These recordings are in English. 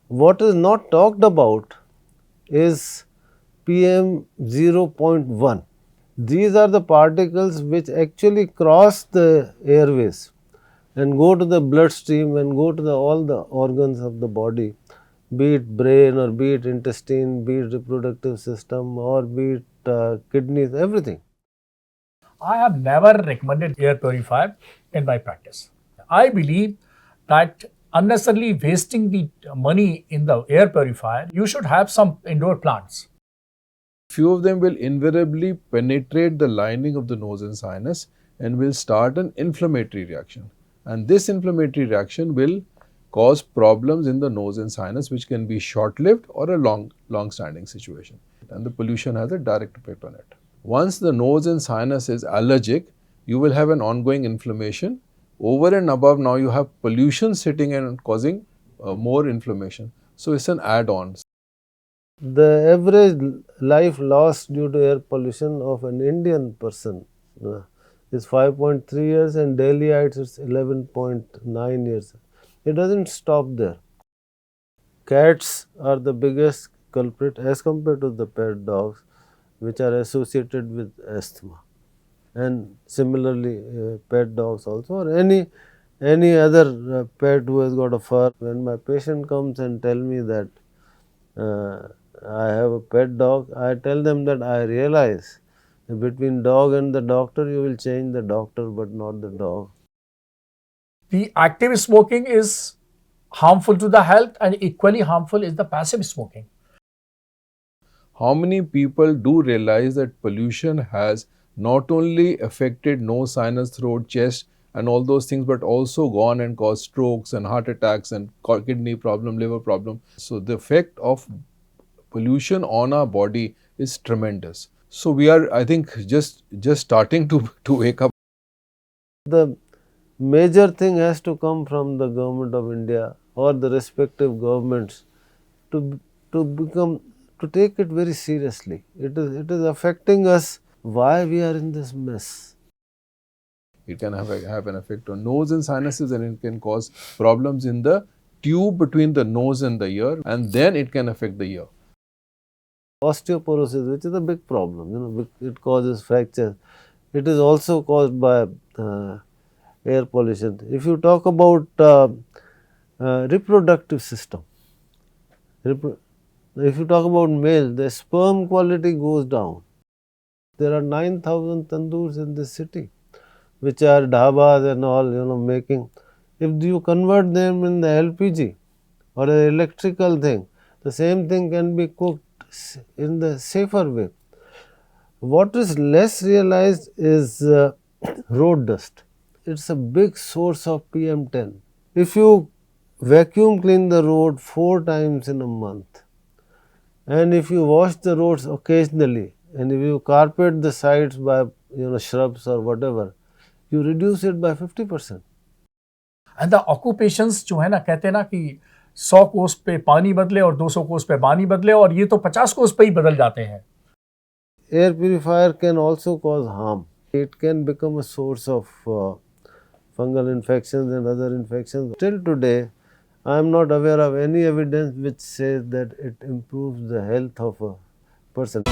What is not talked about is PM 0.1. These are the particles which actually cross the airways and go to the bloodstream and go to all the organs of the body, be it brain or be it intestine, be it reproductive system or be it kidneys, everything. I have never recommended air purifier in my practice. I believe that unnecessarily wasting the money in the air purifier, you should have some indoor plants. Few of them will invariably penetrate the lining of the nose and sinus and will start an inflammatory reaction. And this inflammatory reaction will cause problems in the nose and sinus, which can be short-lived or a long-standing situation. And the pollution has a direct effect on it. Once the nose and sinus is allergic, you will have an ongoing inflammation. Over and above, now you have pollution sitting and causing more inflammation. So it's an add-on. The average life lost due to air pollution of an Indian person is 5.3 years and Delhiites it's 11.9 years. It doesn't stop there. Cats are the biggest culprit as compared to the pet dogs, which are associated with asthma. And similarly, pet dogs also, or any other pet who has got a fur. When my patient comes and tell me that I have a pet dog, I tell them that I realize that between dog and the doctor, you will change the doctor but not the dog. The active smoking is harmful to the health and equally harmful is the passive smoking. How many people do realize that pollution has not only affected nose, sinus, throat, chest and all those things, but also gone and caused strokes and heart attacks and kidney problem, liver problem. So the effect of pollution on our body is tremendous. So we are, I think, just starting to wake up. The major thing has to come from the government of India or the respective governments to take it very seriously. It is affecting us. Why we are in this mess? It can have an effect on nose and sinuses, and it can cause problems in the tube between the nose and the ear, and then it can affect the ear. Osteoporosis, which is a big problem, it causes fractures. It is also caused by air pollution. If you talk about reproductive system, if you talk about male, the sperm quality goes down. There are 9,000 tandoors in this city, which are dhabas and all, making. If you convert them in the LPG or an electrical thing, the same thing can be cooked in the safer way. What is less realized is road dust. It's a big source of PM10. If you vacuum clean the road 4 times in a month, and if you wash the roads occasionally, and if you carpet the sides by shrubs or whatever, you reduce it by 50%. And the occupations जो है ना कहते हैं ना कि 100 कोस पे पानी बदले और 200 कोस पे पानी बदले और ये तो 50 कोस पे ही बदल जाते हैं. Air purifier can also cause harm. It can become a source of fungal infections and other infections. Till today, I am not aware of any evidence which says that it improves the health of a person.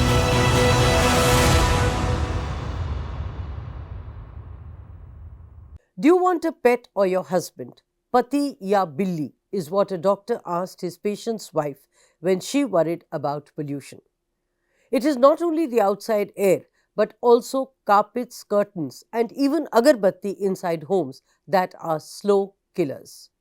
Do you want a pet or your husband? Pati ya billi is what a doctor asked his patient's wife when she worried about pollution. It is not only the outside air, but also carpets, curtains, and even agarbatti inside homes that are slow killers.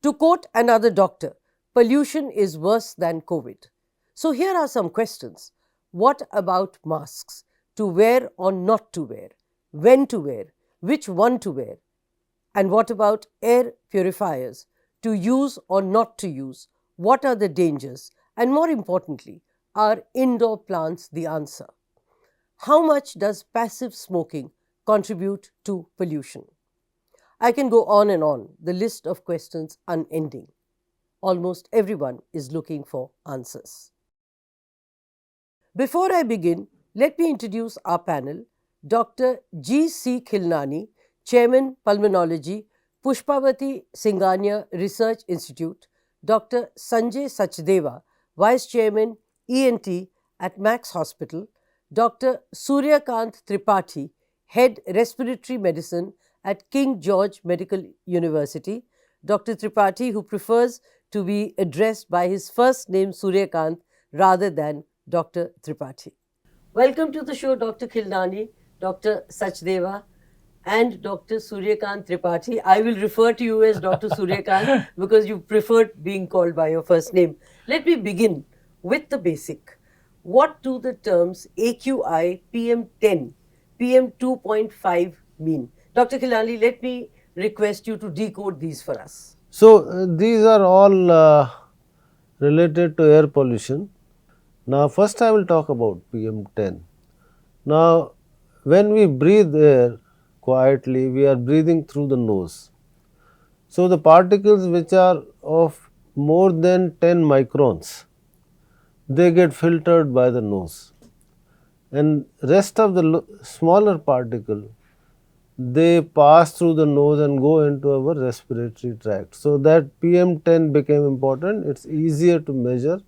To quote another doctor, pollution is worse than COVID. So here are some questions. What about masks? To wear or not to wear? When to wear? Which one to wear? And what about air purifiers? To use or not to use? What are the dangers? And more importantly, are indoor plants the answer? How much does passive smoking contribute to pollution? I can go on and on, the list of questions unending. Almost everyone is looking for answers. Before I begin, let me introduce our panel. Dr. G.C. Khilnani, Chairman, Pulmonology, Pushpavati Singhania Research Institute. Dr. Sanjay Sachdeva, Vice Chairman ENT at Max Hospital, Dr. Suryakant Tripathi, Head Respiratory Medicine at King George Medical University, Dr. Tripathi, who prefers to be addressed by his first name Suryakant rather than Dr. Tripathi. Welcome to the show, Dr. Khilnani, Dr. Sachdeva, and Dr. Suryakant Tripathi. I will refer to you as Dr. Suryakant because you preferred being called by your first name. Let me begin with the basic. What do the terms AQI, PM10, PM 2.5 mean? Dr. Khilnani, let me request you to decode these for us. So, these are all related to air pollution. Now, first I will talk about PM10. Now, when we breathe air quietly, we are breathing through the nose. So, the particles which are of more than 10 microns, they get filtered by the nose, and rest of the smaller particle, they pass through the nose and go into our respiratory tract. So, that PM10 became important. It is easier to measure,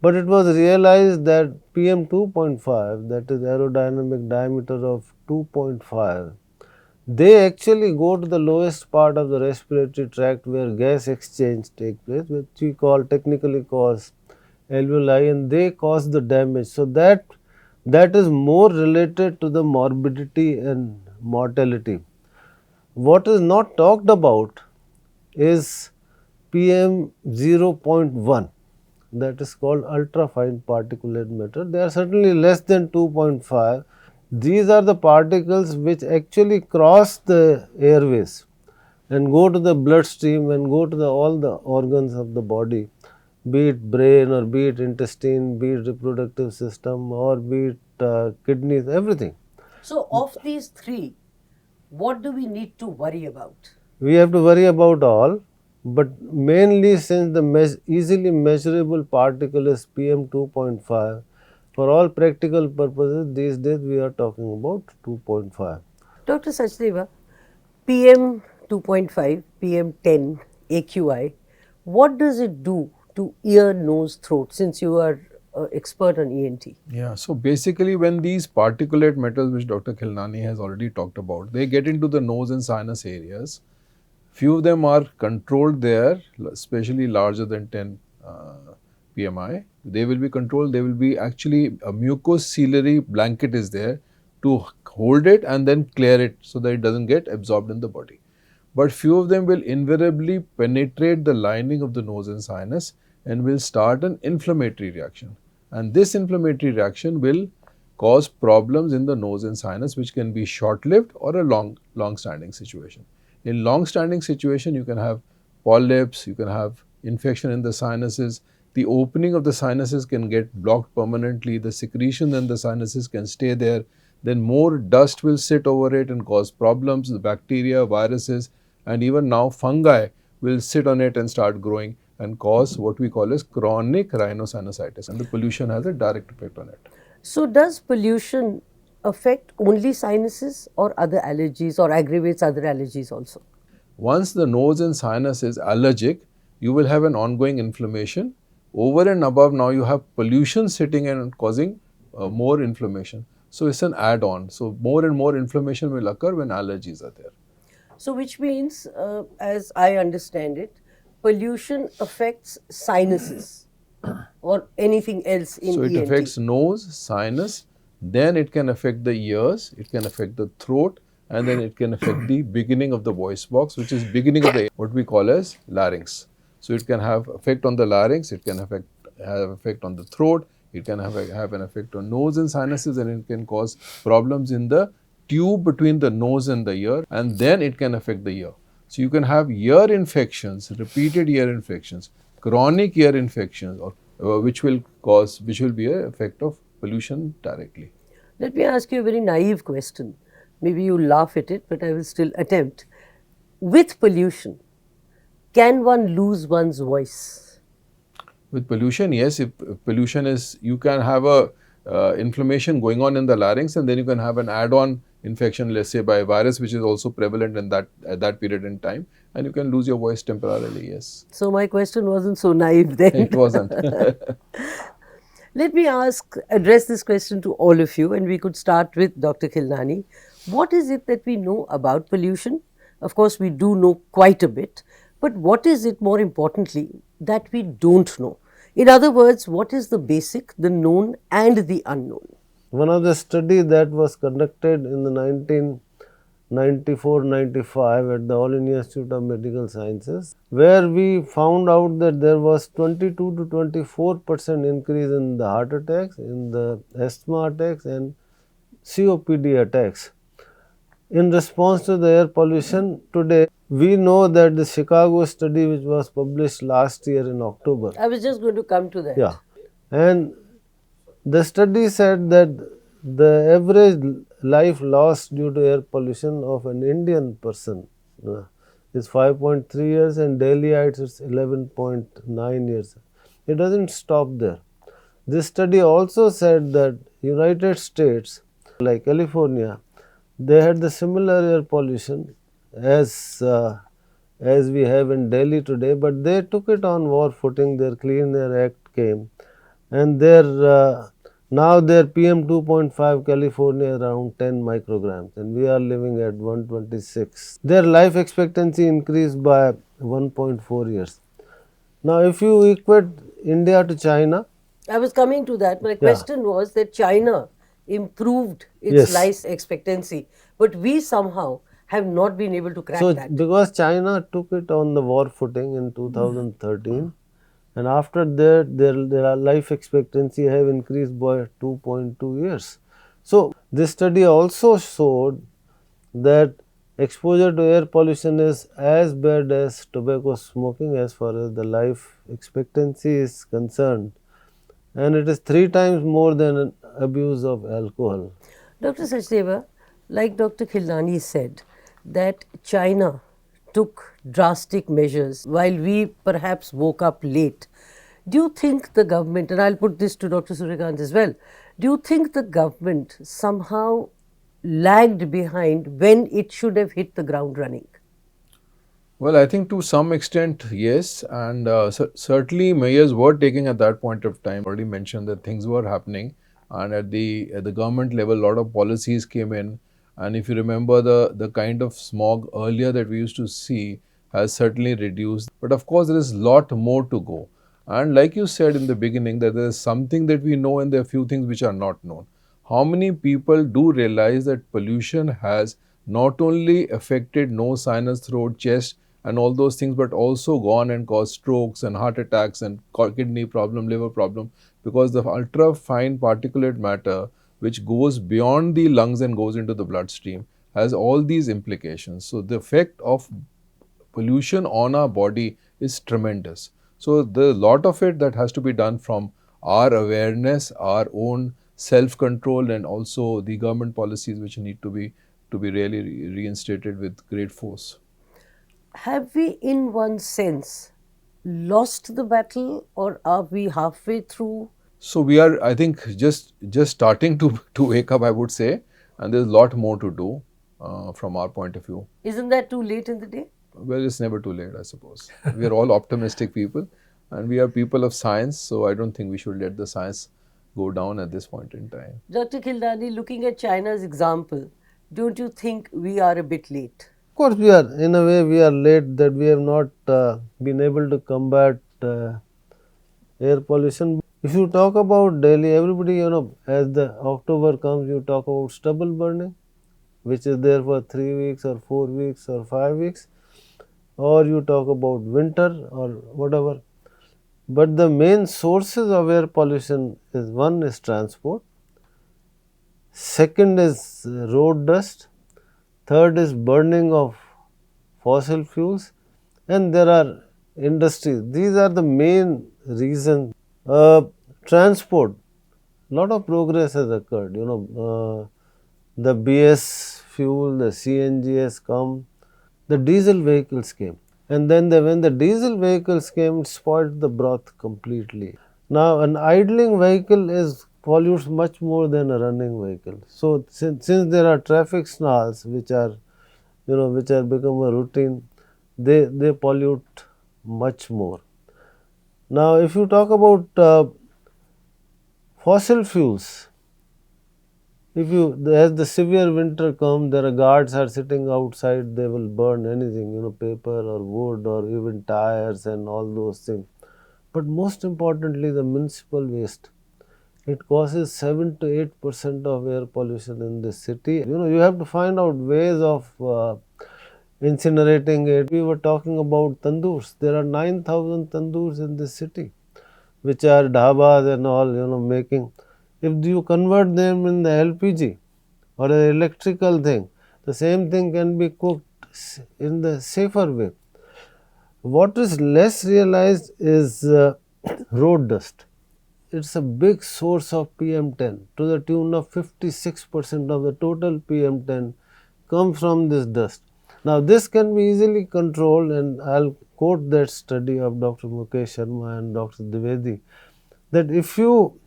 but it was realized that PM 2.5, that is aerodynamic diameter of 2.5, they actually go to the lowest part of the respiratory tract where gas exchange takes place, which we technically cause alveoli, and they cause the damage. So, that is more related to the morbidity and mortality. What is not talked about is PM 0.1, that is called ultrafine particulate matter. They are certainly less than 2.5. These are the particles which actually cross the airways and go to the bloodstream and go to all the organs of the body, be it brain or be it intestine, be it reproductive system or be it kidneys, everything. So, of these three, what do we need to worry about? We have to worry about all, but mainly since the easily measurable particle is PM 2.5, for all practical purposes these days we are talking about 2.5. Dr. Sachdeva, PM 2.5, PM 10, AQI, what does it do to ear, nose, throat, since you are an expert on ENT? Yeah, so basically when these particulate metals which Dr. Khilnani has already talked about, they get into the nose and sinus areas. Few of them are controlled there, especially larger than 10 PMI. They will be controlled, they will be actually a mucociliary blanket is there to hold it and then clear it so that it doesn't get absorbed in the body. But few of them will invariably penetrate the lining of the nose and sinus and will start an inflammatory reaction. And this inflammatory reaction will cause problems in the nose and sinus, which can be short-lived or a long-standing situation. In long-standing situation, you can have polyps, you can have infection in the sinuses, the opening of the sinuses can get blocked permanently, the secretion in the sinuses can stay there, then more dust will sit over it and cause problems, the bacteria, viruses, and even now fungi will sit on it and start growing and cause what we call as chronic rhinosinusitis, and the pollution has a direct effect on it. So, does pollution affect only sinuses or other allergies or aggravates other allergies also? Once the nose and sinus is allergic, you will have an ongoing inflammation. Over and above, now you have pollution sitting and causing more inflammation. So, it's an add-on. So, more and more inflammation will occur when allergies are there. So, which means, as I understand it, pollution affects sinuses or anything else in So, it ENT. affects nose, sinus, then it can affect the ears, it can affect the throat, and then it can affect the beginning of the voice box, which is beginning of the what we call as larynx. So, it can have effect on the larynx, it can have effect on the throat, it can have an effect on nose and sinuses, and it can cause problems in the tube between the nose and the ear, and then it can affect the ear. So, you can have ear infections, repeated ear infections, chronic ear infections, or which will be an effect of pollution directly. Let me ask you a very naive question. Maybe you laugh at it, but I will still attempt. With pollution, can one lose one's voice? With pollution, yes. If pollution is, you can have a inflammation going on in the larynx, and then you can have an add-on infection, let's say by a virus, which is also prevalent in that at that period in time, and you can lose your voice temporarily. Yes, So my question wasn't so naive then. it wasn't. Let me address this question to all of you, and we could start with Dr. Khilnani. What is it that we know about pollution? Of course, we do know quite a bit, but what is it, more importantly, that we don't know? In other words, what is the basic, the known, and the unknown? One of the study that was conducted in the 1994-95 at the All India Institute of Medical Sciences, where we found out that there was 22 to 24% increase in the heart attacks, in the asthma attacks and COPD attacks. In response to the air pollution, today we know that the Chicago study, which was published last year in October, I was just going to come to that. yeah, and the study said that the average life lost due to air pollution of an Indian person is 5.3 years, and Delhiites it's 11.9 years. It doesn't stop there. This study also said that United States, like California, they had the similar air pollution as we have in Delhi today, but they took it on war footing. Their Clean Air Act came, and now their PM 2.5 California around 10 micrograms, and we are living at 126. Their life expectancy increased by 1.4 years. Now, if you equate India to China, I was coming to that. My question was that China improved its Yes. life expectancy, but we somehow have not been able to crack so that. because China took it on the war footing in 2013, and after that their life expectancy have increased by 2.2 years. So this study also showed that exposure to air pollution is as bad as tobacco smoking as far as the life expectancy is concerned, and it is 3 times more than an abuse of alcohol. Dr. Sachdeva, like Dr. Khilnani said, that China took drastic measures while we perhaps woke up late. Do you think the government, and I'll put this to Dr. Suryakant as well, do you think the government somehow lagged behind when it should have hit the ground running? Well, I think to some extent, yes, and certainly measures were taken at that point of time. Already mentioned that things were happening, and at the government level, a lot of policies came in. And if you remember, the kind of smog earlier that we used to see has certainly reduced. But of course, there is a lot more to go. And like you said in the beginning, that there is something that we know and there are few things which are not known. How many people do realize that pollution has not only affected nose, sinus, throat, chest, and all those things, but also gone and caused strokes and heart attacks and kidney problem, liver problem, because the ultra fine particulate matter, which goes beyond the lungs and goes into the bloodstream, has all these implications. So the effect of pollution on our body is tremendous. So the lot of it that has to be done from our awareness, our own self-control, and also the government policies which need to be really reinstated with great force. Have we, in one sense, lost the battle, or are we halfway through? So we are, I think, just starting to wake up, I would say, and there's a lot more to do from our point of view. Isn't that too late in the day? Well, it's never too late, I suppose. We are all optimistic people, and we are people of science, so I don't think we should let the science go down at this point in time. Dr. Khilnani, looking at China's example, don't you think we are a bit late? Of course, we are, in a way, we are late that we have not been able to combat air pollution. If you talk about Delhi, everybody, as the October comes, you talk about stubble burning, which is there for 3 weeks or 4 weeks or 5 weeks, or you talk about winter or whatever. But the main sources of air pollution is, one is transport, second is road dust, third is burning of fossil fuels, and there are industries. These are the main reasons. Transport, lot of progress has occurred. The BS fuel, the CNG has come, the diesel vehicles came, and then when the diesel vehicles came, it spoiled the broth completely. Now, an idling vehicle is pollutes much more than a running vehicle. So since there are traffic snarls which are which are become a routine, they pollute much more. Now, if you talk about fossil fuels, if you as the severe winter comes, there are guards are sitting outside. They will burn anything, paper or wood or even tires and all those things. But most importantly, the municipal waste. It causes 7 to 8% of air pollution in this city. You have to find out ways of incinerating it. We were talking about tandoors. There are 9,000 tandoors in this city, which are dhabas and all, making. If you convert them in the LPG or an electrical thing, the same thing can be cooked in the safer way. What is less realized is road dust. It's a big source of PM10 to the tune of 56% of the total PM10 comes from this dust. Now, this can be easily controlled, and I'll quote that study of Dr. Mukesh Sharma and Dr. Dwivedi, that if you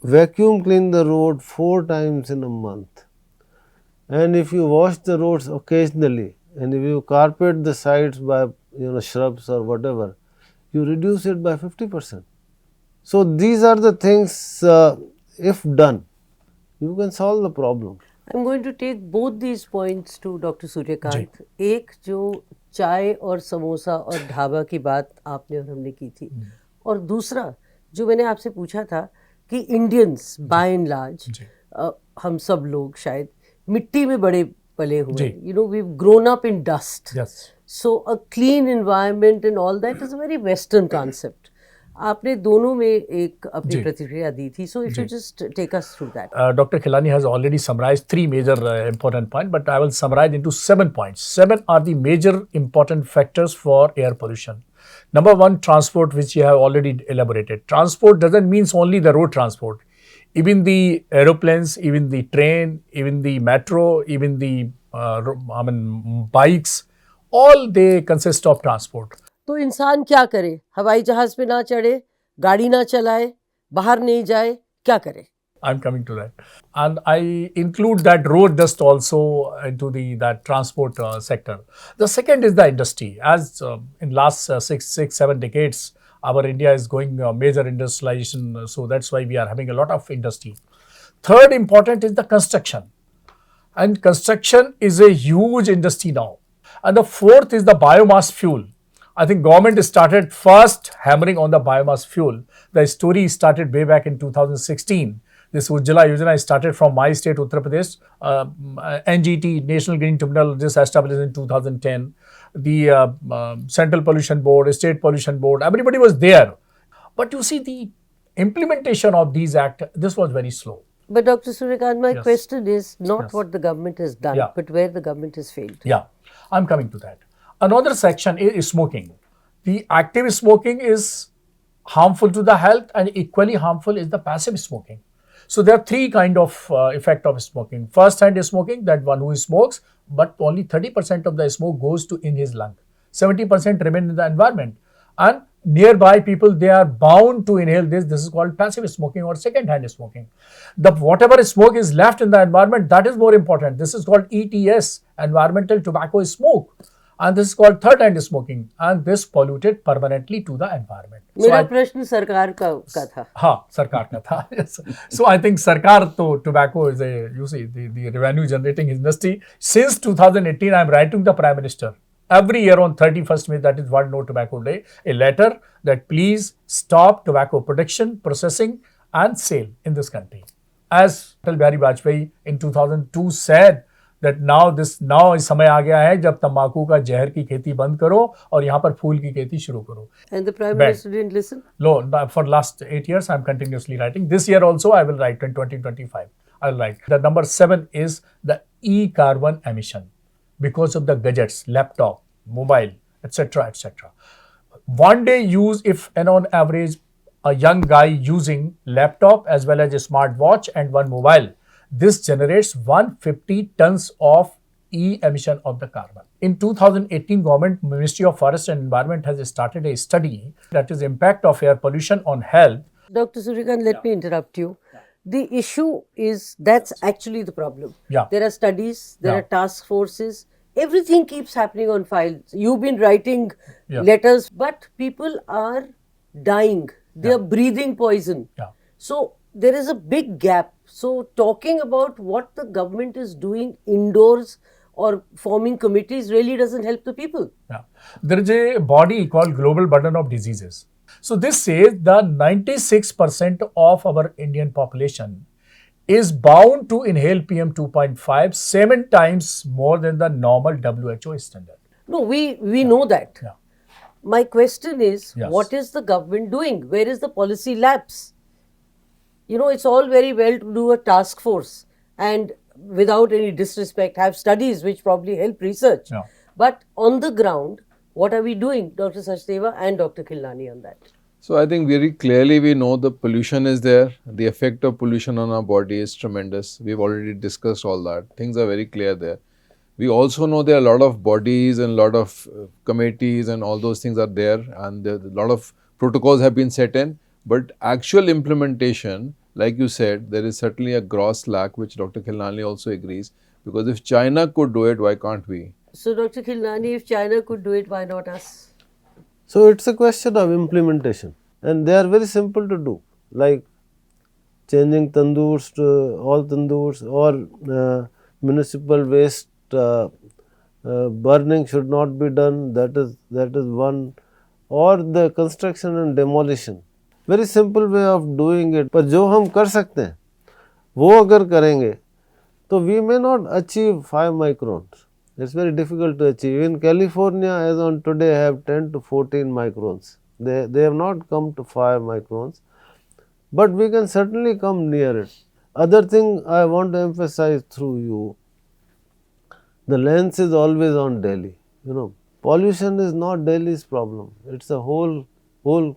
vacuum clean the road 4 times in a month, and if you wash the roads occasionally, and if you carpet the sides by shrubs or whatever, you reduce it by 50%. So these are the things, if done, you can solve the problem. I'm going to take both these points to Dr. Suryakant. एक जो चाय और समोसा और ढाबा की बात आपने और हमने की थी, और दूसरा जो मैंने आपसे पूछा था कि इंडियंस बाय एंड लार्ज, हम सब लोग शायद मिट्टी में बड़े पले हुए, we've grown up in dust. Yes. So a clean environment and all that is a very Western concept. आपने दोनों में एक अपनी प्रतिक्रिया दी थी. So if you just take us through that. Dr. Khilani has already summarized 3 major important points, but I will summarize into 7 points. 7 are the major important factors for air pollution. Number 1, transport, which you have already elaborated. Transport doesn't mean only the road transport. Even the aeroplanes, even the train, even the metro, even the bikes, all they consist of transport. तो इंसान क्या करे? हवाई जहाज पे ना चढ़े, गाड़ी ना चलाए, बाहर नहीं जाए, क्या करे? I'm coming to that, and I include that road dust also into that transport sector. The second is the industry. As in last 6-7 decades, our India is going major industrialization, so that's why we are having a lot of industry. Third important is the construction, and construction is a huge industry now. And the fourth is the biomass fuel. I think government started first hammering on the biomass fuel. The story started way back in 2016. This Ujjwala Yojana started from my state, Uttar Pradesh. NGT, National Green Tribunal, this established in 2010. The Central Pollution Board, State Pollution Board, everybody was there. But you see, the implementation of these acts, this was very slow. But Dr. Suryakant, my question is not what the government has done, but where the government has failed. Yeah, I'm coming to that. Another section is smoking. The active smoking is harmful to the health, and equally harmful is the passive smoking. So there are 3 kind of effect of smoking. First hand is smoking, that one who smokes, but only 30% of the smoke goes to in his lung. 70% remain in the environment. And nearby people, they are bound to inhale this. This is called passive smoking or second hand smoking. The whatever smoke is left in the environment, that is more important. This is called ETS, environmental tobacco smoke. And this is called third hand smoking, and this polluted permanently to the environment. मेरा प्रश्न सरकार का था. हाँ, सरकार का था. So I think सरकार तो tobacco is the revenue generating industry. Since 2018, I am writing the Prime Minister every year on 31st May, that is World No Tobacco Day, a letter that please stop tobacco production, processing and sale in this country. As Atal Bihari Vajpayee in 2002 said, that now समय आ गया है जब तंबाकू का जहर की खेती बंद करो और यहाँ पर फूल की खेती शुरू करो. And the Prime Minister didn't listen? No, for last 8 years I am continuously writing. This year also I will write in 2025. I will write. The number 7 is the e-carbon emission because of the gadgets, laptop, mobile, etc., etc. One day use, if and on average a young guy using laptop as well as a smartwatch and one mobile, this generates 150 tons of emission of the carbon. In 2018, Government Ministry of Forest and Environment has started a study that is impact of air pollution on health. Dr. Surikant, let me interrupt you. The issue is that's actually the problem. Yeah. There are studies, there Yeah. are task forces, everything keeps happening on files. You've been writing Yeah. letters, but people are dying, they are breathing poison. Yeah. So there is a big gap. So, talking about what the government is doing indoors or forming committees really doesn't help the people. Yeah. There is a body called Global Burden of Diseases. So this says that 96% of our Indian population is bound to inhale PM 2.5 7 times more than the normal WHO standard. No, we know that. Yeah. My question is, Yes. what is the government doing? Where is the policy lapse? You know, it's all very well to do a task force and without any disrespect, have studies which probably help research. Yeah. But on the ground, what are we doing, Dr. Sachdeva and Dr. Khilnani, on that? So I think very clearly we know the pollution is there. The effect of pollution on our body is tremendous. We've already discussed all that. Things are very clear there. We also know there are a lot of bodies and a lot of committees and all those things are there, and a lot of protocols have been set in. But actual implementation, like you said, there is certainly a gross lack, which Dr. Khilnani also agrees. Because if China could do it, why can't we? So, Dr. Khilnani, if China could do it, why not us? So it's a question of implementation, and they are very simple to do, like changing tandoors to all tandoors, or municipal waste burning should not be done. That is one, or the construction and demolition. Very simple way of doing it. पर जो हम कर सकते हैं वो अगर करेंगे तो we may not achieve 5 microns. It's very difficult to achieve. In California, as on today, have 10 to 14 microns. They have not come to 5 microns, but we can certainly come near it. Other thing I want to emphasize through you, the lens is always on Delhi. You know, pollution is not Delhi's problem. It's a whole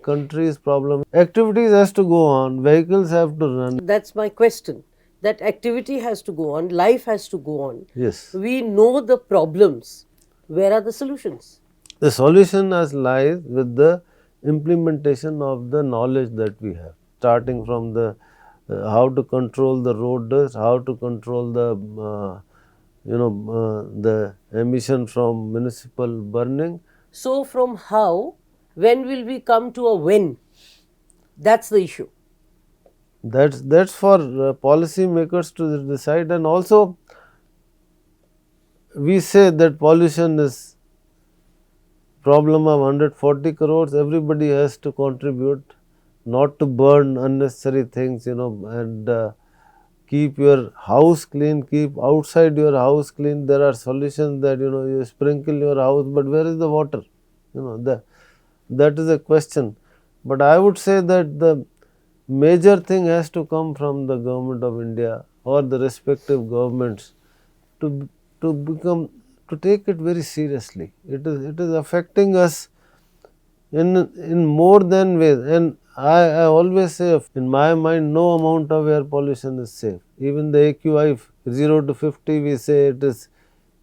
country's problem. Activities has to go on. Vehicles have to run. That's my question. That activity has to go on, life has to go on. Yes. We know the problems. Where are the solutions? The solution lies with the implementation of the knowledge that we have, starting from the how to control the road dust, how to control the the emission from municipal burning. So, from how, when will we come to a when? That's the issue. That's for policy makers to decide, and also we say that pollution is problem of 140 crores. Everybody has to contribute, not to burn unnecessary things, and keep your house clean, keep outside your house clean. There are solutions that you sprinkle your house, but where is the water? That is a question. But I would say that the major thing has to come from the government of India or the respective governments to take it very seriously. It is affecting us in more than ways, and I always say, in my mind, no amount of air pollution is safe. Even the AQI 0 to 50, we say it is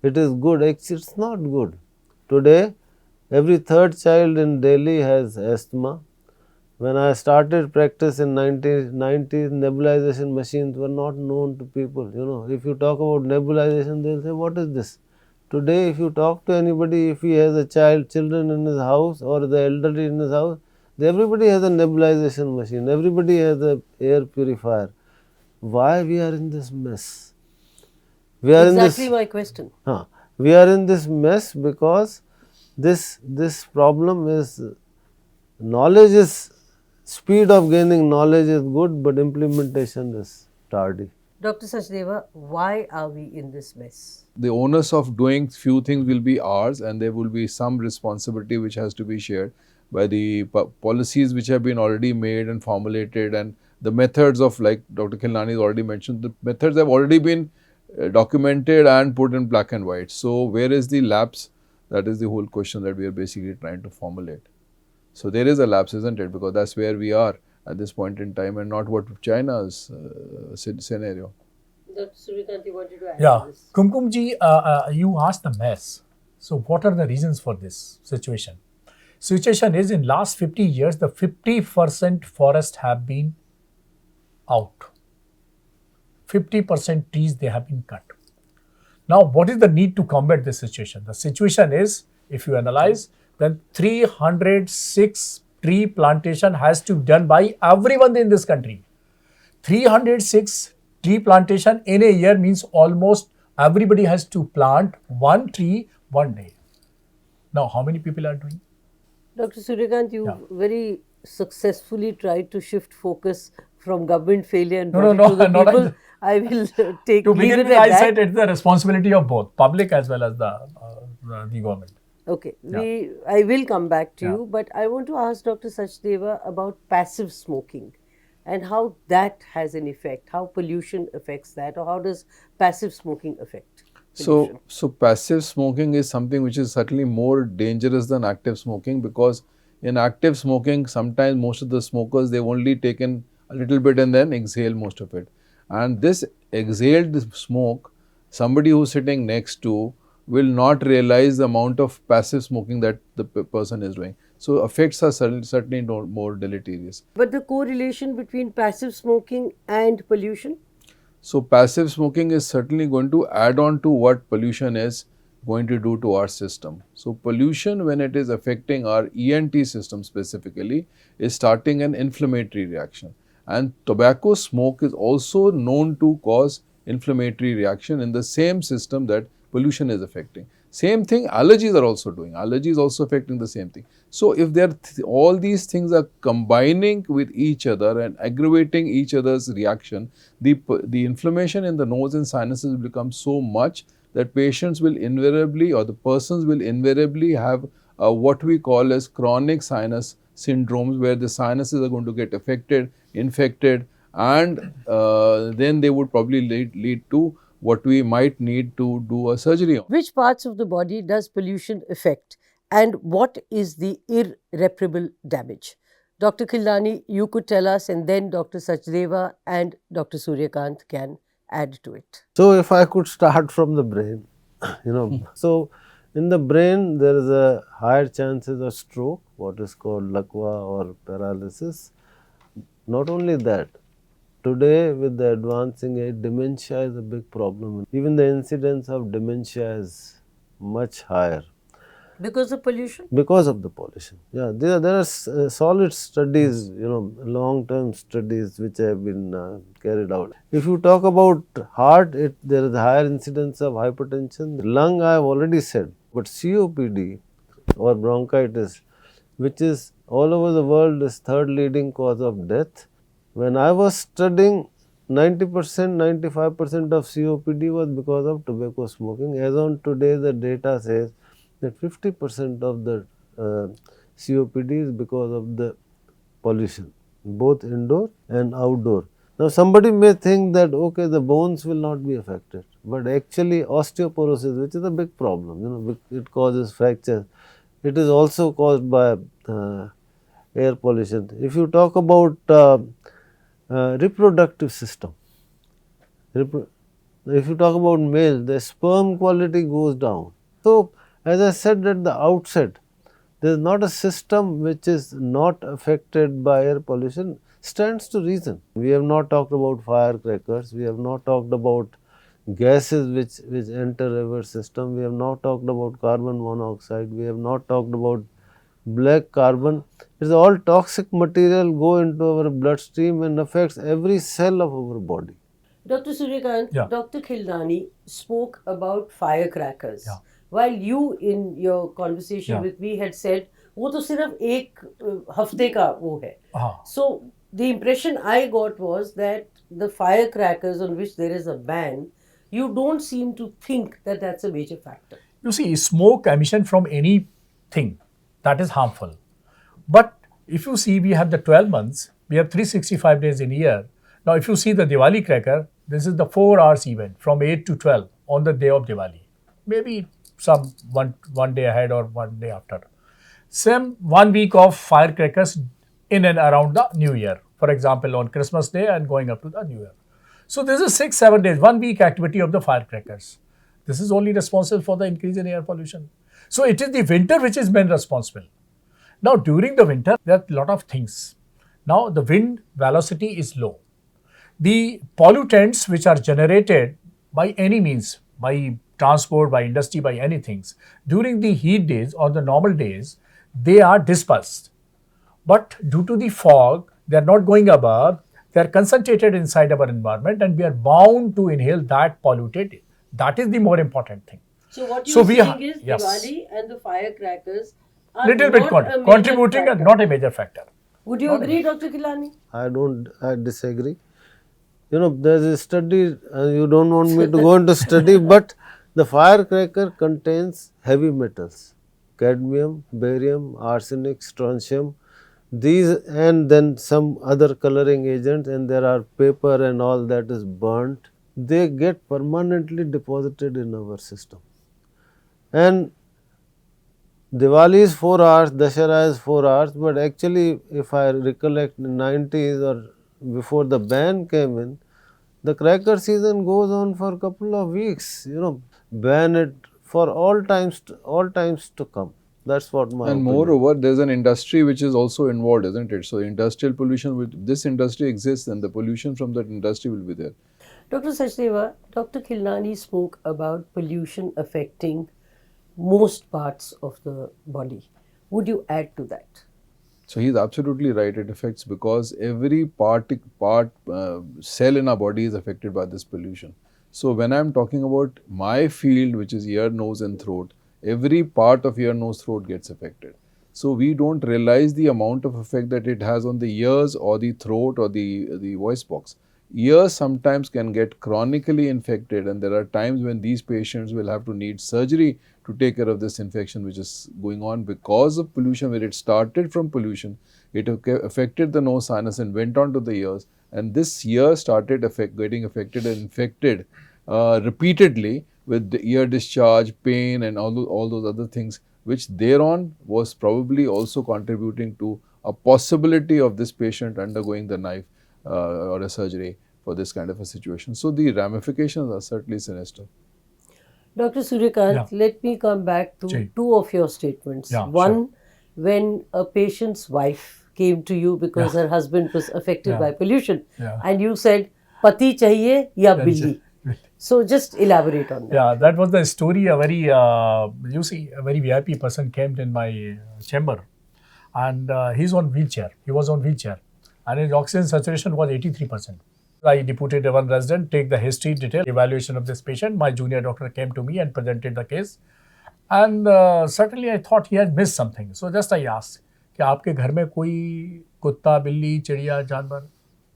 good. Actually, it's not good. Today, every third child in Delhi has asthma. When I started practice in 1990s, nebulization machines were not known to people. If you talk about nebulization, they'll say, what is this? Today, if you talk to anybody, if he has children in his house or the elderly in his house, everybody has a nebulization machine. Everybody has a air purifier. Why we are in this mess? We are Exactly my question. We are in this mess because this problem is speed of gaining knowledge is good, but implementation is tardy. Dr. Sachdeva, why are we in this mess? The onus of doing few things will be ours, and there will be some responsibility which has to be shared by the policies which have been already made and formulated, and the methods of, like Dr. Khilnani has already mentioned, the methods have already been documented and put in black and white. So where is the lapse? That is the whole question that we are basically trying to formulate. So there is a lapse, isn't it? Because that's where we are at this point in time, and not what China's scenario. Dr. Surikant, you wanted to add Yeah, to this? Kumkumji, you asked the mess. So what are the reasons for this situation? Situation is in last 50 years, the 50% forest have been out. 50% trees they have been cut. Now, what is the need to combat this situation? The situation is, if you analyze, then 306 tree plantation has to be done by everyone in this country. 306 tree plantation in a year means almost everybody has to plant one tree one day. Now, how many people are doing? Dr. Suryakant, you very successfully tried to shift focus from government failure and brought it to the not people. I will take To leave begin it with, at I that. said it's the responsibility of both public as well as the government. Okay, I will come back to Yeah. you, but I want to ask Dr. Sachdeva about passive smoking and how that has an effect, how pollution affects that, or how does passive smoking affect pollution? So passive smoking is something which is certainly more dangerous than active smoking, because in active smoking, sometimes most of the smokers, they've only taken a little bit and then exhale most of it. And this exhaled smoke, somebody who's sitting next to will not realize the amount of passive smoking that the person is doing. So effects are certainly more deleterious. But the correlation between passive smoking and pollution? So passive smoking is certainly going to add on to what pollution is going to do to our system. So pollution, when it is affecting our ENT system specifically, is starting an inflammatory reaction. And tobacco smoke is also known to cause inflammatory reaction in the same system that pollution is affecting. Same thing allergies are also doing. Allergies also affecting the same thing. So if all these things are combining with each other and aggravating each other's reaction, the inflammation in the nose and sinuses will become so much that patients will invariably, or the persons will invariably have what we call as chronic sinus syndromes, where the sinuses are going to get affected, infected, and then they would probably lead to what we might need to do a surgery on. Which parts of the body does pollution affect, and what is the irreparable damage? Dr. Khildani, you could tell us, and then Dr. Sachdeva and Dr. Suryakant can add to it. So if I could start from the brain, so in the brain there is a higher chances of stroke, what is called lakwa or paralysis. Not only that, today with the advancing age, dementia is a big problem. Even the incidence of dementia is much higher. Because of pollution? Because of the pollution. Yeah, there are solid studies, long-term studies which have been carried out. If you talk about heart, there is a higher incidence of hypertension. Lung, I have already said, but COPD or bronchitis, which is all over the world, is third leading cause of death. When I was studying, 90%, 95% of COPD was because of tobacco smoking. As on today, the data says that 50% of the COPD is because of the pollution, both indoor and outdoor. Now, somebody may think that, okay, the bones will not be affected, but actually osteoporosis, which is a big problem, it causes fractures. It is also caused by air pollution. If you talk about reproductive system, if you talk about male, the sperm quality goes down. So, as I said at the outset, there is not a system which is not affected by air pollution. Stands to reason. We have not talked about firecrackers, we have not talked about gases which enter our system, we have not talked about carbon monoxide, we have not talked about black carbon. It's all toxic material go into our bloodstream and affects every cell of our body. Dr. Suryakant, Yeah. Dr. Khildani spoke about firecrackers. Yeah. While you, in your conversation Yeah. with me, had said, वो तो सिर्फ एक हफ्ते का वो है. So the impression I got was that the firecrackers on which there is a ban, you don't seem to think that that's a major factor. You see, smoke emission from anything, that is harmful. But if you see, we have the 12 months, we have 365 days in a year. Now, if you see the Diwali cracker, this is the 4 hours event from 8 to 12 on the day of Diwali. Maybe some one day ahead or one day after. Same 1 week of firecrackers in and around the New Year. For example, on Christmas Day and going up to the New Year. So this is 6-7 days, 1 week activity of the firecrackers. This is only responsible for the increase in air pollution. So it is the winter which is main responsible. Now, during the winter, there are a lot of things. Now, the wind velocity is low. The pollutants which are generated by any means, by transport, by industry, by anything, during the heat days or the normal days, they are dispersed. But due to the fog, they are not going above, they are concentrated inside our environment and we are bound to inhale that polluted. That is the more important thing. So what So you're we saying is yes, Diwali and the firecrackers are little bit not a major contributing and factor. not a major factor. Would you agree, Dr. Kilani? I disagree. There's a study, you don't want me to go into study, but the firecracker contains heavy metals, cadmium, barium, arsenic, strontium, these and then some other coloring agents, and there are paper and all that is burnt. They get permanently deposited in our system. And Diwali is 4 hours, Dashera is 4 hours, but actually if I recollect in 90s or before the ban came in, the cracker season goes on for a couple of weeks, ban it for all times to come. That's what my And opinion. moreover, there's an industry which is also involved, isn't it? So industrial pollution, this industry exists and the pollution from that industry will be there. Dr. Sachdeva, Dr. Khilnani spoke about pollution affecting most parts of the body. Would you add to that? So he's absolutely right. It affects because every cell in our body is affected by this pollution. So when I'm talking about my field, which is ear, nose, and throat, every part of ear, nose, throat gets affected. So we don't realize the amount of effect that it has on the ears or the throat or the voice box. Ears sometimes can get chronically infected, and there are times when these patients will have to need surgery to take care of this infection which is going on because of pollution. Where it started from pollution, it affected the nose sinus and went on to the ears, and this ear started getting affected and infected repeatedly with the ear discharge, pain, and all those other things, which thereon was probably also contributing to a possibility of this patient undergoing the knife or a surgery for this kind of a situation. So the ramifications are certainly sinister. Dr. Suryakant, let me come back to two of your statements. One, when a patient's wife came to you because her husband was affected by pollution, and you said, Pati chahiye ya billi. So just elaborate on that. Yeah, that was the story. A very, a very VIP person came in my chamber, and he's on wheelchair. He was on wheelchair, and his oxygen saturation was 83%. I deputed one resident, take the history, detail, evaluation of this patient. My junior doctor came to me and presented the case. And certainly I thought he had missed something. So just I asked, कि आपके घर में कोई कुत्ता, बिल्ली, चिड़िया, जानवर?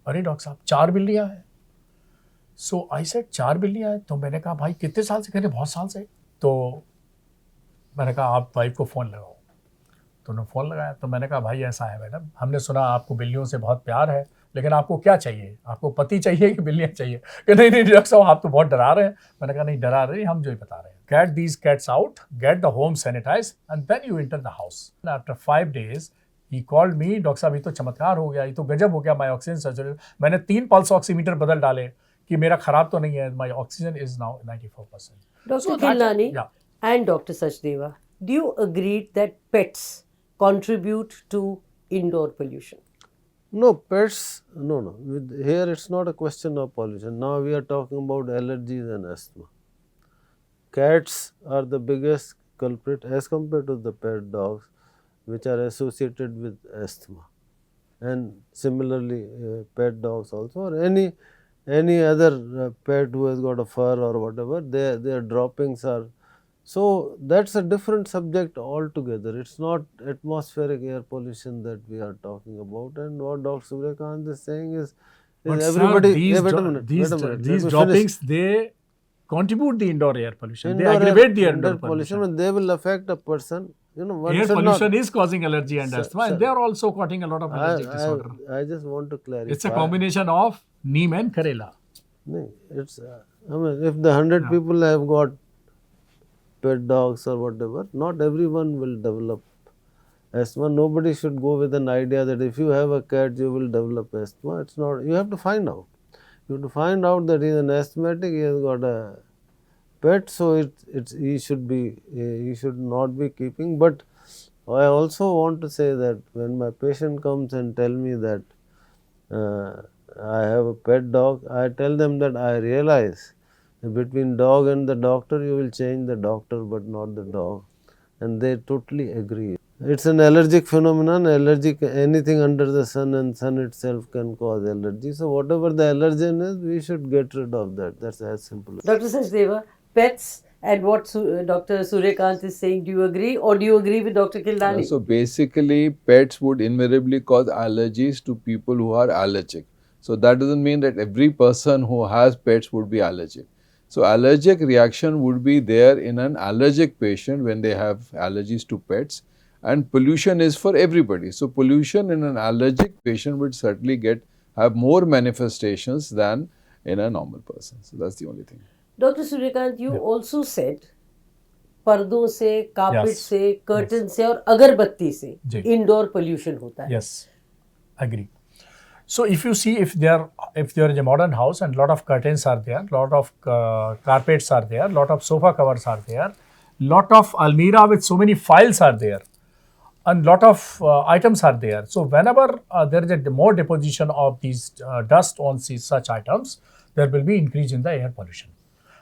अरे डॉक्टर साहब, 4 बिल्लियाँ हैं. So I said 4 बिल्लियाँ हैं. तो मैंने कहा भाई कितने साल से? कहते बहुत साल से. तो मैंने कहा आप वाइफ को फ़ोन लगाओ. तो उन्होंने फ़ोन लगाया. तो मैंने कहा भाई ऐसा है मैडम, हमने सुना आपको बिल्लियों से बहुत प्यार है, लेकिन आपको क्या चाहिए? आपको पति चाहिए कि बिल्लियाँ चाहिए? कि नहीं डॉक्टर साहब आप तो बहुत डरा रहे हैं. मैंने कहा नहीं डरा रहे, हम जो ही बता रहे हैं. Get these cats out, get the home sanitized, and then you enter the house. And after 5 days, he called me, doctor साहब ये तो चमत्कार हो गया, ये तो गजब हो गया, my oxygen saturation. मैंने 3 पल्स ऑक्सीमीटर बदल डाले कि मेरा खराब तो नहीं है, my oxygen is now 94%. Dr. Khilnani and Dr. Sachdeva, do you agree that pets contribute to indoor pollution? No, pets, no. Here it's not a question of pollution. Now we are talking about allergies and asthma. Cats are the biggest culprit as compared to the pet dogs, which are associated with asthma. And similarly, pet dogs also, or any other pet who has got a fur or whatever, their droppings are. So that's a different subject altogether. It's not atmospheric air pollution that we are talking about. And what Dr. Suryakant is saying is everybody. Sir, wait a minute. These droppings, they contribute the indoor air pollution. They Indoor aggravate the indoor indoor pollution. But they will affect a person. One Air should pollution not, is causing allergy and asthma, and they are also causing a lot of allergic disorder. I just want to clarify. It's a combination of neem and karela. No, it's. I mean, if the 100 people have got pet dogs or whatever, not everyone will develop asthma. Nobody should go with an idea that if you have a cat, you will develop asthma. It's not. You have to find out. You have to find out that he is an asthmatic. He has got a pet, so he should not be keeping. But I also want to say that when my patient comes and tell me that I have a pet dog, I tell them that I realize that between dog and the doctor, you will change the doctor but not the dog. And they totally agree. It's an allergic phenomenon, allergic anything under the sun, and sun itself can cause allergy. So whatever the allergen is, we should get rid of that. That's as simple as. Dr. Sachdeva, pets and what Dr. Suryakant is saying, do you agree or do you agree with Dr. Kildani? So basically, pets would invariably cause allergies to people who are allergic. So that doesn't mean that every person who has pets would be allergic. So allergic reaction would be there in an allergic patient when they have allergies to pets, and pollution is for everybody. So pollution in an allergic patient would certainly have more manifestations than in a normal person. So that's the only thing. Dr. Suryakant, you also said पर्दों से, carpet Yes. से, curtain से और अगरबत्ती से जी. Indoor pollution होता है. Yes, agree. So if you see, if there is a modern house and lot of curtains are there, lot of carpets are there, lot of sofa covers are there, lot of almirah with so many files are there, and lot of items are there. So whenever there is a more deposition of these dust on such items, there will be increase in the air pollution.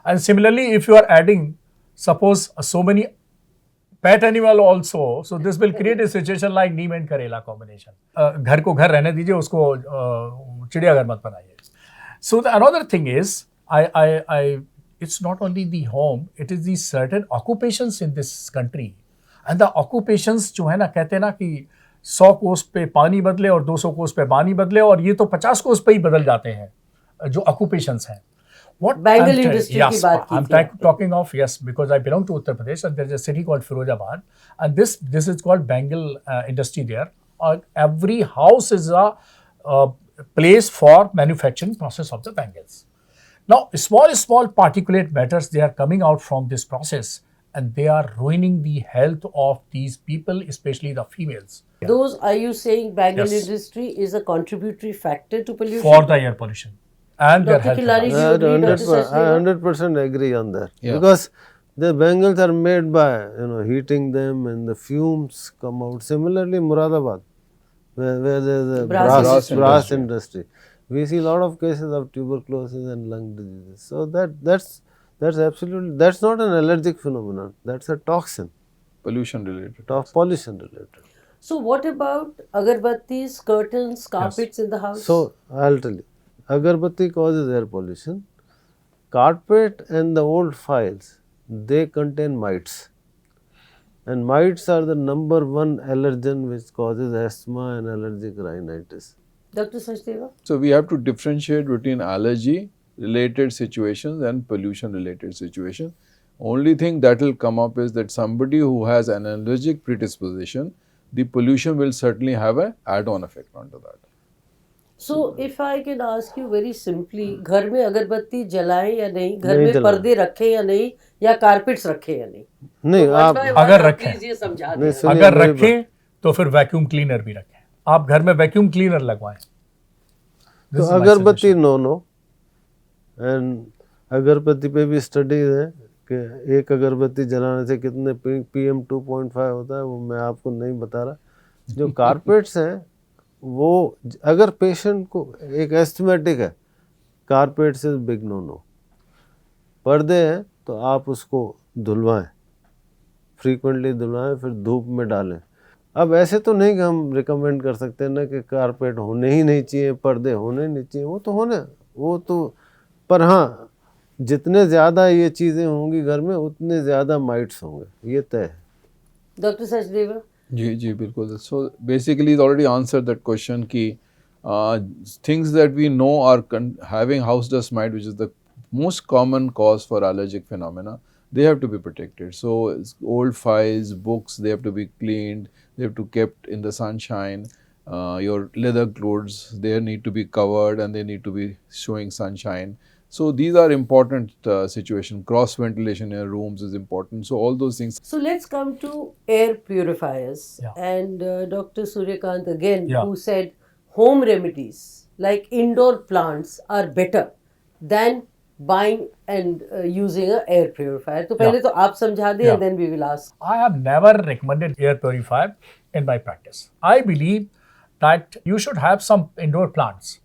And similarly, if you are adding, suppose so many pet animal also, so this will create a situation like neem and karela combination. घर को घर रहने दीजिए, उसको चिड़ियाघर मत बनाइए. So the another thing is, it's not only the home, it is the certain occupations in this country. And the occupations जो है ना, कहते हैं ना कि 100 कोस पे पानी बदले और 200 कोस पे पानी बदले, और ये तो 50 कोस पे ही बदल जाते हैं जो occupations हैं. What Bengal industry की बात की I'm थी. talking of, yes, because I belong to Uttar Pradesh and there is a city called Firozabad, and this is called Bengal industry there. Every house is a place for manufacturing process of the bangles. Now, small particulate matters, they are coming out from this process and they are ruining the health of these people, especially the females. Those, are you saying Bengal Yes. industry is a contributory factor to pollution? For the air pollution and their Dr. health. Kildani, hazards. do you agree, Dr. I Sachdeva? 100% agree on that. Yeah. Because the bangles are made by, heating them and the fumes come out. Similarly, Muradabad, where there is a Brass brass industry. industry. We see a lot of cases of tuberculosis and lung diseases. So that's absolutely, that's not an allergic phenomenon. That's a toxin, Pollution related. pollution related. So what about agarbattis, curtains, carpets in the house? So I'll tell you, agarbatti causes air pollution. Carpet and the old files, they contain mites. And mites are the number one allergen which causes asthma and allergic rhinitis. Dr. Sachdeva? So we have to differentiate between allergy related situations and pollution related situations. Only thing that will come up is that somebody who has an allergic predisposition, the pollution will certainly have an add-on effect onto that. So if I can ask you very simply, घर में अगरबत्ती जलाएं या नहीं, घर नहीं में जलाएं. पर्दे रखें या नहीं, या कारपेट्स रखें या नहीं? नहीं, तो आप one by one अगर आप रखें. please ये समझा नहीं, दें. सुनिए, अगर मेरी रखें तो फिर वैक्यूम क्लीनर भी रखें. आप घर में वैक्यूम क्लीनर लगवाएं. तो अगरबत्ती नो एंड अगरबत्ती पे भी स्टडीज है कि एक अगरबत्ती जलाने से कितने PM 2.5 होता है, वो मैं आपको नहीं बता रहा. जो कारपेट्स हैं वो अगर पेशेंट को एक एस्थमेटिक है, कारपेट्स इज बिग नो. पर्दे हैं तो आप उसको धुलवाएं, फ्रीक्वेंटली धुलवाएं, फिर धूप में डालें. अब ऐसे तो नहीं कि हम रिकमेंड कर सकते हैं ना कि कारपेट होने ही नहीं चाहिए, पर्दे होने नहीं चाहिए, वो तो पर हाँ, जितने ज़्यादा ये चीज़ें होंगी घर में उतने ज़्यादा माइट्स होंगे, ये तय है. Dr. Sachdeva? जी बिल्कुल. So basically he's already answered that question कि things that we know are having house dust mite, which is the most common cause for allergic phenomena, they have to be protected. So old files, books, they have to be cleaned, they have to be kept in the sunshine. Your leather clothes, they need to be covered and they need to be showing sunshine. So these are important situations. Cross ventilation in rooms is important. So all those things. So let's come to air purifiers. Yeah. And Dr. Suryakant again, Yeah. who said home remedies like indoor plants are better than buying and using a air purifier. तो Yeah. पहले तो आप समझा दें Yeah. and then we will ask. I have never recommended air purifier in my practice. I believe that you should have some indoor plants.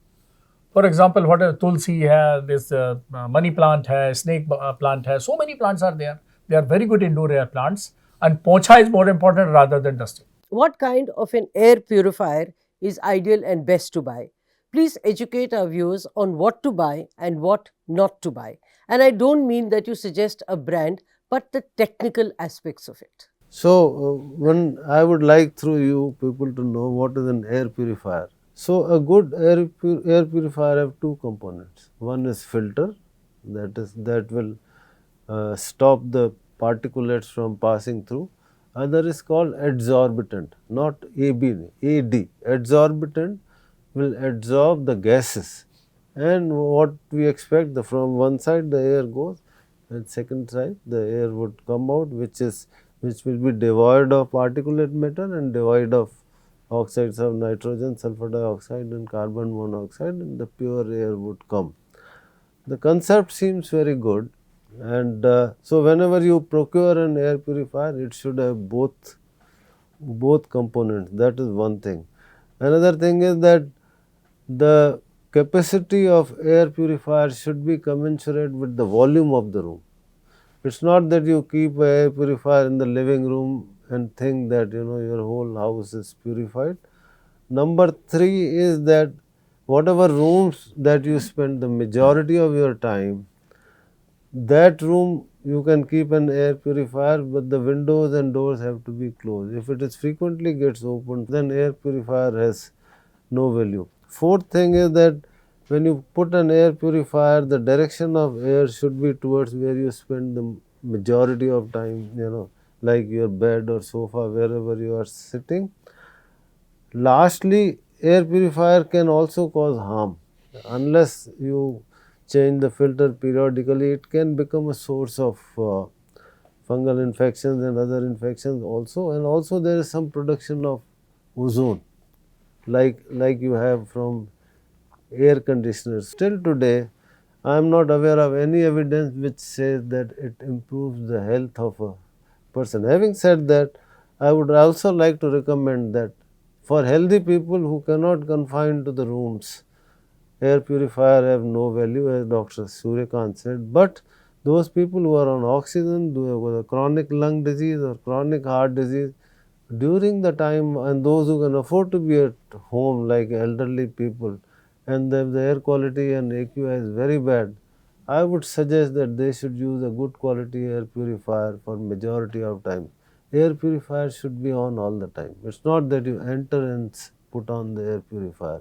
For example, what a tulsi hai, this money plant hai, snake plant hai. So many plants are there. They are very good indoor air plants. And pocha is more important rather than dusting. What kind of an air purifier is ideal and best to buy? Please educate our viewers on what to buy and what not to buy. And I don't mean that you suggest a brand, but the technical aspects of it. So, when I would like through you people to know what is an air purifier. So, a good air purifier have two components. One is filter, that will stop the particulates from passing through. Other is called adsorbitant, not AD. Adsorbitant will absorb the gases, and what we expect, from one side the air goes and second side the air would come out, which will be devoid of particulate matter and devoid of oxides of nitrogen, sulfur dioxide and carbon monoxide, and the pure air would come. The concept seems very good, and so whenever you procure an air purifier, it should have both components. That is one thing. Another thing is that the capacity of air purifier should be commensurate with the volume of the room. It's not that you keep an air purifier in the living room and think that your whole house is purified. Number 3 is that whatever rooms that you spend the majority of your time, that room you can keep an air purifier, but the windows and doors have to be closed. If it is frequently gets opened, then air purifier has no value. Fourth thing is that when you put an air purifier, the direction of air should be towards where you spend the majority of time, like your bed or sofa, wherever you are sitting. Lastly, air purifier can also cause harm. Unless you change the filter periodically, it can become a source of fungal infections and other infections also. And also there is some production of ozone, like you have from air conditioners. Till today, I am not aware of any evidence which says that it improves the health of a person. Having said that, I would also like to recommend that for healthy people who cannot confine to the rooms, air purifier have no value, as Dr. Suryakant said. But those people who are on oxygen, with a chronic lung disease or chronic heart disease, during the time, and those who can afford to be at home, like elderly people, and the air quality and AQI is very bad, I would suggest that they should use a good quality air purifier for majority of time. Air purifier should be on all the time. It's not that you enter and put on the air purifier.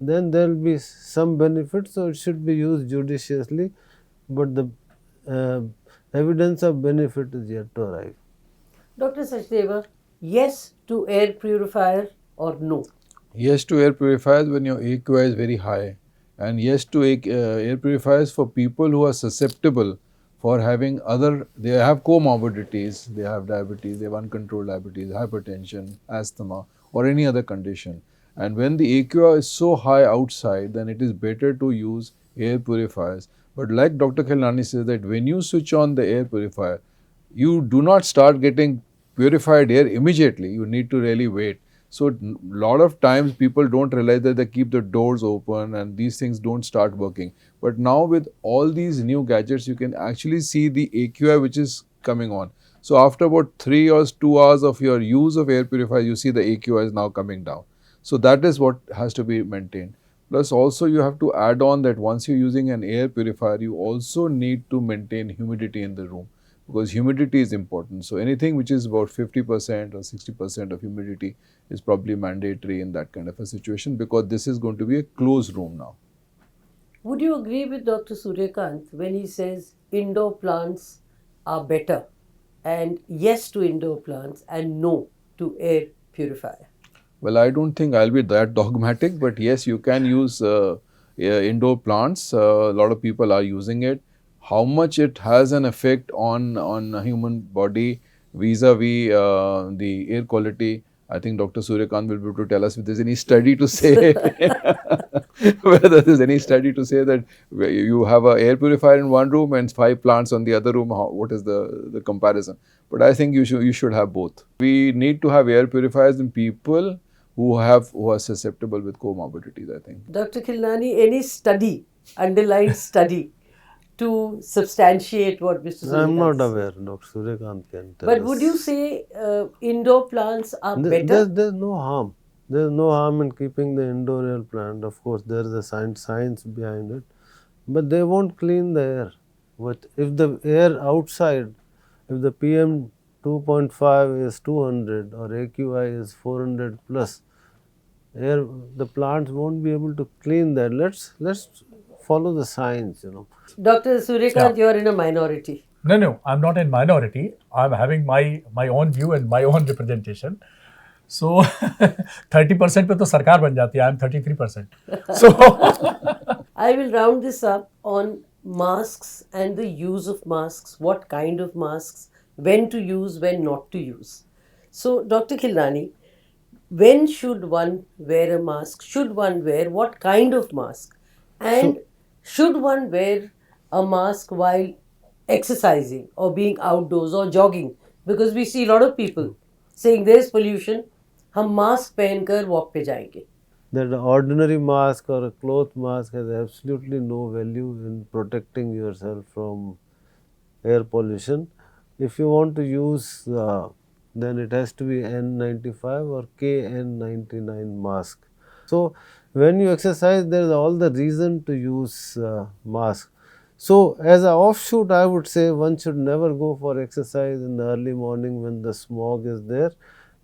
Then there will be some benefits, so it should be used judiciously, but the uh, evidence of benefit is yet to arrive. Dr. Sachdeva, yes to air purifier or no? Yes to air purifiers when your AQI is very high, and yes to air purifiers for people who are susceptible for having they have comorbidities, they have diabetes, they have uncontrolled diabetes, hypertension, asthma, or any other condition. And when the AQI is so high outside, then it is better to use air purifiers. But like Dr. Khelani says, that when you switch on the air purifier, you do not start getting purified air immediately. You need to really wait. So, lot of times people don't realize that they keep the doors open and these things don't start working. But now with all these new gadgets, you can actually see the AQI which is coming on. So, after about 3 or 2 hours of your use of air purifier, you see the AQI is now coming down. So, that is what has to be maintained. Plus also you have to add on that once you're using an air purifier, you also need to maintain humidity in the room, because humidity is important. So, anything which is about 50% or 60% of humidity is probably mandatory in that kind of a situation, because this is going to be a closed room now. Would you agree with Dr. Suryakant when he says indoor plants are better, and yes to indoor plants and no to air purifier? Well, I don't think I'll be that dogmatic, but yes, you can use indoor plants. A lot of people are using it. How much it has an effect on a human body vis-a-vis the air quality, I think Dr. Suryakant will be able to tell us if there's any study to say. whether there's any study to say that you have an air purifier in one room and 5 plants on the other room, what is the comparison? But I think you should have both. We need to have air purifiers in people who are susceptible with comorbidities, I think. Dr. Khilnani, any study, underlined study, to substantiate what Mr. Suryakant I'm not said? aware. Dr. Suryakant can tell But us. would you say indoor plants are better? There's no harm. There's no harm in keeping the indoor air plant. Of course, there is a science behind it, but they won't clean the air. But if the air outside, if the PM 2.5 is 200 or AQI is 400 plus, air the plants won't be able to clean that. Let's follow the science. Dr. Suryakant, you're in a minority. No, I'm not in minority. I'm having my own view and my own representation. So 30% पे तो सरकार बन जाती है. I'm 33%. So I will round this up on masks and the use of masks, what kind of masks, when to use, when not to use. So, Dr. Khilnani, when should one wear a mask? Should one wear what kind of mask? And should one wear a mask while exercising or being outdoors or jogging? Because we see a lot of people saying there's pollution, हम mask पहनकर walk पे जाएंगे. That ordinary mask or a cloth mask has absolutely no value in protecting yourself from air pollution. If you want to use, then it has to be N95 or KN99 mask. So when you exercise, there is all the reason to use mask. So as an offshoot, I would say one should never go for exercise in the early morning when the smog is there,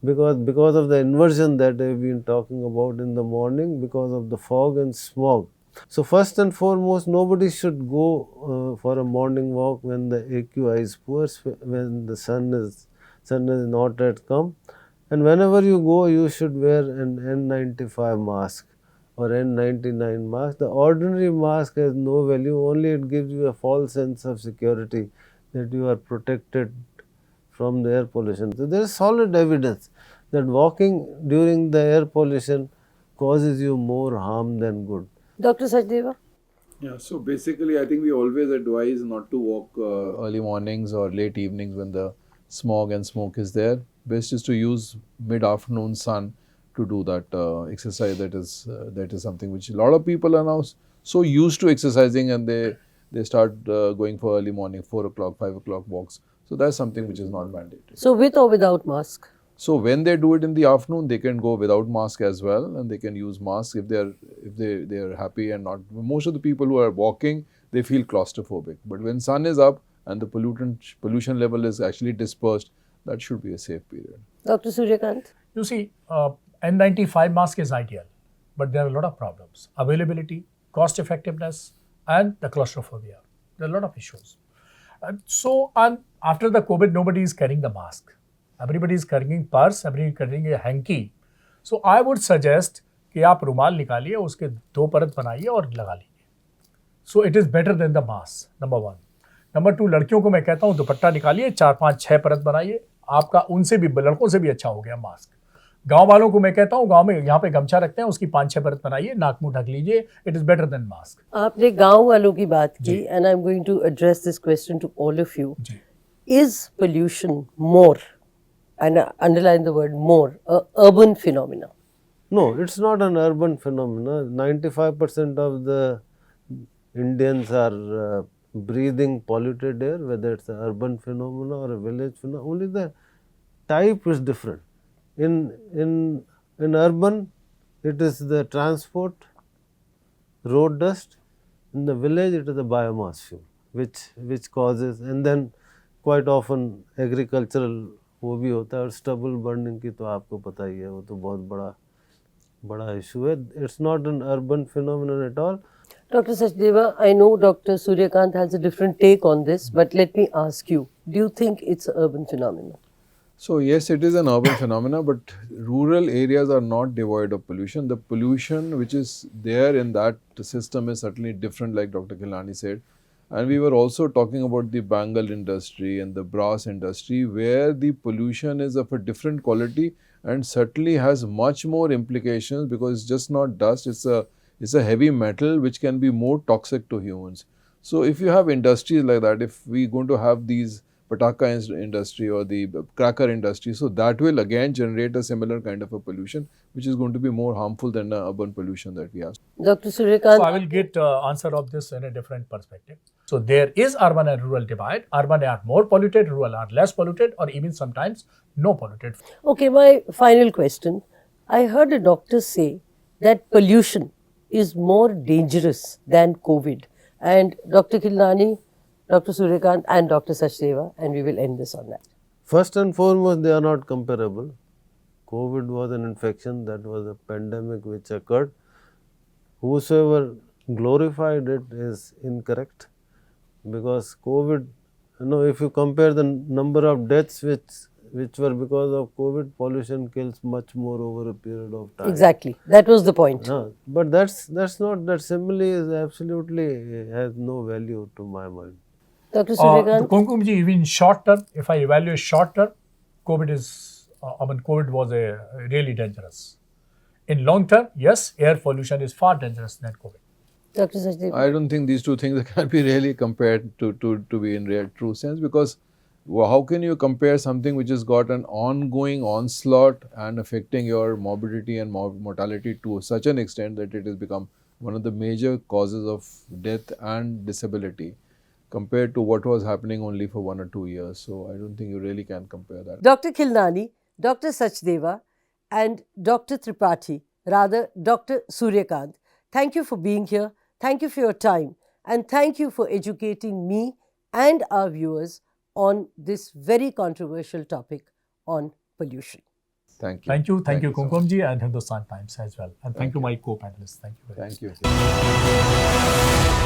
because of the inversion that I've been talking about in the morning, because of the fog and smog. So first and foremost, nobody should go for a morning walk when the AQI is poor, when the sun is not yet come. And whenever you go, you should wear an N95 mask or N99 mask. The ordinary mask has no value, only it gives you a false sense of security that you are protected from the air pollution. So there is solid evidence that walking during the air pollution causes you more harm than good. Dr. Sachdeva? Yeah, so basically, I think we always advise not to walk early mornings or late evenings when the smog and smoke is there. Best is to use mid-afternoon sun to do that exercise. That is something which a lot of people are now so used to exercising, and they start going for early morning 4 o'clock, 5 o'clock walks. So that's something which is not mandatory. So with or without mask? So when they do it in the afternoon, they can go without mask as well, and they can use mask if they are happy and not. Most of the people who are walking, they feel claustrophobic. But when sun is up and the pollution level is actually dispersed, that should be a safe period. Dr. Suryakant? you see, N95 mask is ideal, but there are a lot of problems: availability, cost effectiveness, and the claustrophobia. There are a lot of issues. And after the COVID, nobody is carrying the mask. Everybody is carrying purse, everybody is carrying a hanky. So I would suggest कि आप रुमाल निकालिए, उसके 2 परत बनाइए और लगा लीजिए. So it is better than the mask, number 1. Number 2, लड़कियों को मैं कहता हूँ दुपट्टा निकालिए, 4, 5, 6 परत बनाइए. आपका उनसे भी, लड़कों से भी अच्छा हो गया मास्क. गांव वालों को मैं कहता हूँ, गांव में यहाँ पे गमछा रखते हैं, उसकी 5-6 परत बनाइए, नाक मुंह ढक लीजिए. It is better than mask. आपने गांव वालों की बात की, and I'm going to address this question to all of you. Is pollution more, and I underline the word more, a urban phenomena? No, it's not an urban phenomenon. 95% of the Indians are breathing polluted air, whether it's an urban phenomenon or a village phenomenon. Only the type is different. In urban, it is the transport, road dust. In the village, it is the biomass fuel, which causes, and then quite often agricultural वो भी होता है. और stubble burning की तो आपको पता ही है, वो तो बहुत बड़ा issue है. It's not an urban phenomenon at all. Dr. Sachdeva, I know Dr. Suryakant has a different take on this, but let me ask you, do you think it's an urban phenomenon? So yes, it is an urban phenomena, but rural areas are not devoid of pollution. The pollution which is there in that system is certainly different, like Dr. Khilnani said. And we were also talking about the bangle industry and the brass industry, where the pollution is of a different quality and certainly has much more implications, because it's just not dust, it's a It's a heavy metal which can be more toxic to humans. So if you have industries like that, if we're going to have these pataka industry or the cracker industry, so that will again generate a similar kind of a pollution, which is going to be more harmful than the urban pollution that we have. Dr. So Suryakant, I will get answer of this in a different perspective. So there is urban and rural divide. Urban are more polluted, rural are less polluted, or even sometimes no polluted. okay, my final question. I heard a doctor say that pollution is more dangerous than COVID. And Dr. Khilnani, Dr. Suryakant, and Dr. Sachdeva, and we will end this on that. First and foremost, they are not comparable. COVID was an infection, that was a pandemic which occurred. Whosoever glorified it is incorrect, because COVID, if you compare the number of deaths which were because of COVID, pollution kills much more over a period of time. Exactly. That was the point. But that's not, that simile is absolutely has no value to my mind. Dr. The Suryakant, Kumkumji, even short term, if I evaluate short term, COVID was really dangerous. In long term, yes, air pollution is far dangerous than COVID. Dr. Sachdeva. I don't think these two things can be really compared to be in real true sense, because how can you compare something which has got an ongoing onslaught and affecting your morbidity and mortality to such an extent that it has become one of the major causes of death and disability, compared to what was happening only for 1 or 2 years. So I don't think you really can compare that. Dr. Khilnani, Dr. Sachdeva, and Dr. Tripathi, rather Dr. Suryakant, thank you for being here. Thank you for your time. And thank you for educating me and our viewers on this very controversial topic on pollution. Thank you. Thank you, so much. Kumkumji, and Hindustan Times as well. And thank you, my co-panelists. Thank you very much. Thank you.